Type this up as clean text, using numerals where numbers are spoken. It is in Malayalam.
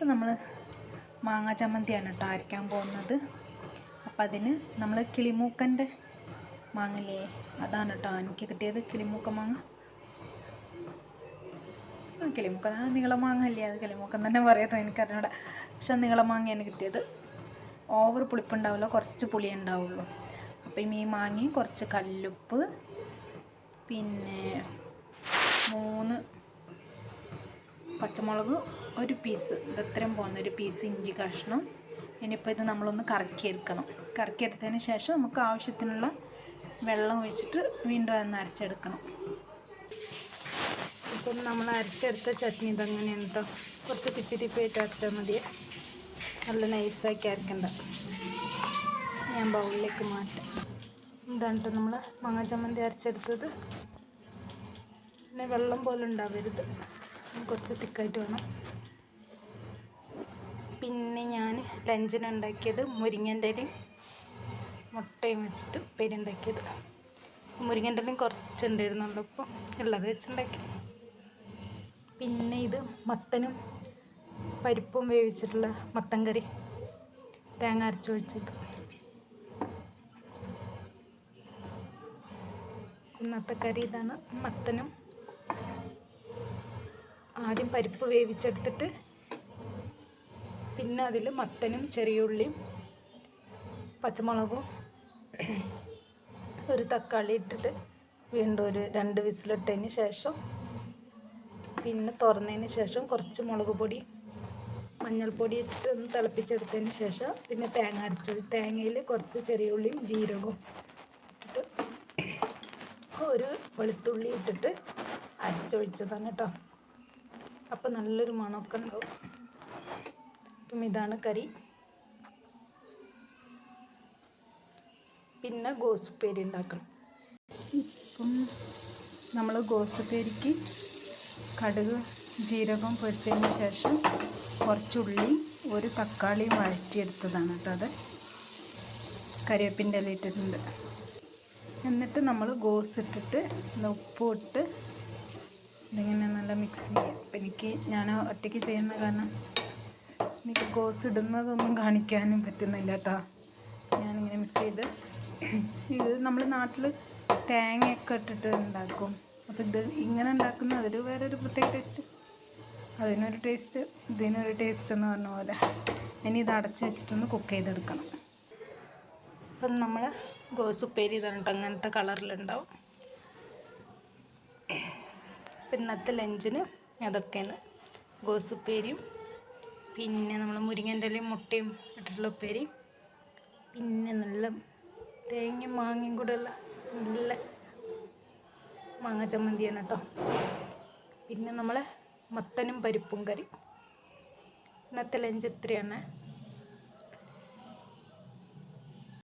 ഇപ്പം നമ്മൾ മാങ്ങ ചമ്മന്തിയാണ് കേട്ടോ അരയ്ക്കാൻ പോകുന്നത്. അപ്പം അതിന് നമ്മൾ കിളിമൂക്കൻ്റെ മാങ്ങല്ലേ, അതാണ് കേട്ടോ എനിക്ക് കിട്ടിയത്. കിളിമൂക്ക മാങ്ങ, കിളിമൂക്ക നീളം മാങ്ങ അല്ലേ, അത് കിളിമൂക്കം തന്നെ പറയാത്തത് എനിക്കറിഞ്ഞൂടെ. പക്ഷെ നീളം മാങ്ങയാണ് കിട്ടിയത്. ഓവർ പുളിപ്പുണ്ടാവില്ല, കുറച്ച് പുളി ഉണ്ടാവുള്ളൂ. അപ്പം ഈ മാങ്ങയും കുറച്ച് കല്ലുപ്പ്, പിന്നെ 3 പച്ചമുളക്, ഒരു പീസ്, ഇതത്രയും പോകുന്ന ഒരു പീസ് ഇഞ്ചി കഷ്ണം. ഇനിയിപ്പോൾ ഇത് നമ്മളൊന്ന് കറക്കിയെടുക്കണം. കറക്കിയെടുത്തതിന് ശേഷം നമുക്ക് ആവശ്യത്തിനുള്ള വെള്ളം ഒഴിച്ചിട്ട് വീണ്ടും അതൊന്ന് അരച്ചെടുക്കണം. ഇപ്പം നമ്മൾ അരച്ചെടുത്ത ചട്നി ഇതങ്ങനെയാണ് കേട്ടോ. കുറച്ച് തിപ്പിയായിട്ട് അരച്ചാൽ മതി, നല്ല നൈസാക്കി അരക്കണ്ട. ഞാൻ ബൗളിലേക്ക് മാറ്റാം. ഇതാണ് കേട്ടോ നമ്മൾ മാങ്ങ ചമ്മന്തി അരച്ചെടുത്തത്. പിന്നെ വെള്ളം പോലെ ഉണ്ടാവരുത്, കുറച്ച് തിക്കായിട്ട് വേണം. പിന്നെ ഞാൻ ലഞ്ചിന് ഉണ്ടാക്കിയത് മുരിങ്ങൻ്റെ ഇലയും മുട്ടയും വെച്ചിട്ട് ഉപ്പേരി ഉണ്ടാക്കിയത്. മുരിങ്ങൻ്റെ ഇലയും കുറച്ചുണ്ടായിരുന്നുള്ളൂ, അപ്പോൾ ഉള്ളത് വെച്ചുണ്ടാക്കി. പിന്നെ ഇത് മത്തനും പരിപ്പും വേവിച്ചിട്ടുള്ള മത്തൻ കറി, തേങ്ങ അരച്ചൊഴിച്ചത്. ഇന്നത്തെ കറി ഇതാണ്. മത്തനും ആദ്യം പരിപ്പ് വേവിച്ചെടുത്തിട്ട് പിന്നെ അതിൽ മത്തനും ചെറിയ ഉള്ളിയും പച്ചമുളകും ഒരു തക്കാളി ഇട്ടിട്ട് വീണ്ടും ഒരു 2 വിസിലിട്ടതിന് ശേഷം പിന്നെ തുറന്നതിന് ശേഷം കുറച്ച് മുളക് പൊടി മഞ്ഞൾപ്പൊടി ഇട്ടിട്ട് ഒന്ന് തിളപ്പിച്ചെടുത്തതിന് ശേഷം പിന്നെ തേങ്ങ അരച്ചൊഴി, തേങ്ങയിൽ കുറച്ച് ചെറിയ ഉള്ളിയും ജീരകവും ഇട്ടിട്ട് ഒരു വെളുത്തുള്ളി ഇട്ടിട്ട് അരച്ചൊഴിച്ചതാണ് കേട്ടോ. അപ്പോൾ നല്ലൊരു മണമൊക്കെ ഉണ്ടാവും. അപ്പം ഇതാണ് കറി. പിന്നെ ഗോസുപ്പേരി ഉണ്ടാക്കണം. ഇപ്പം നമ്മൾ ഗോസുപ്പേരിക്ക് കടുക് ജീരകം പൊരിച്ചതിന് ശേഷം കുറച്ചുള്ളി ഒരു തക്കാളിയും വഴറ്റിയെടുത്തതാണ് കേട്ടോ. അത് കരിവേപ്പിൻ്റെ ഇല ഇട്ടിട്ടുണ്ട്. എന്നിട്ട് നമ്മൾ ഗോസ് ഇട്ടിട്ട് ഉപ്പും ഇട്ട് ഇതിങ്ങനെ നല്ല മിക്സ് ചെയ്യാം. അപ്പം ഞാൻ ഒറ്റയ്ക്ക് ചെയ്യുന്ന കാരണം എനിക്ക് ഗോസ് ഇടുന്നതൊന്നും കാണിക്കാനും പറ്റുന്നില്ല കേട്ടോ. ഞാനിങ്ങനെ മിക്സ് ചെയ്ത്, ഇത് നമ്മൾ നാട്ടിൽ തേങ്ങയൊക്കെ ഇട്ടിട്ട് ഉണ്ടാക്കും. അപ്പോൾ ഇത് ഇങ്ങനെ ഉണ്ടാക്കുന്ന അതൊരു വേറൊരു പ്രത്യേക ടേസ്റ്റ്, അതിനൊരു ടേസ്റ്റ് ഇതിനൊരു ടേസ്റ്റ് എന്ന് പറഞ്ഞ പോലെ. ഇനി ഇത് അടച്ച് വെച്ചിട്ടൊന്ന് കുക്ക് ചെയ്തെടുക്കണം. അപ്പം നമ്മൾ ഗോസ് ഉപ്പേരി ഇതാണ് കേട്ടോ, അങ്ങനത്തെ കളറിലുണ്ടാവും. ഇന്നത്തെ ലഞ്ചിന് അതൊക്കെയാണ്, ഗോസ് ഉപ്പേരിയും പിന്നെ നമ്മൾ മുരിങ്ങൻ്റെ ഇലയും മുട്ടയും ഇട്ടിട്ടുള്ള ഉപ്പേരി, പിന്നെ നല്ല തേങ്ങയും മാങ്ങയും കൂടെ ഉള്ള നല്ല മാങ്ങ ചമ്മന്തിയാണ് കേട്ടോ. പിന്നെ നമ്മൾ മത്തനും പരിപ്പും കറി. ഇന്നത്തെ ലഞ്ച് ഇത്രയാണ്.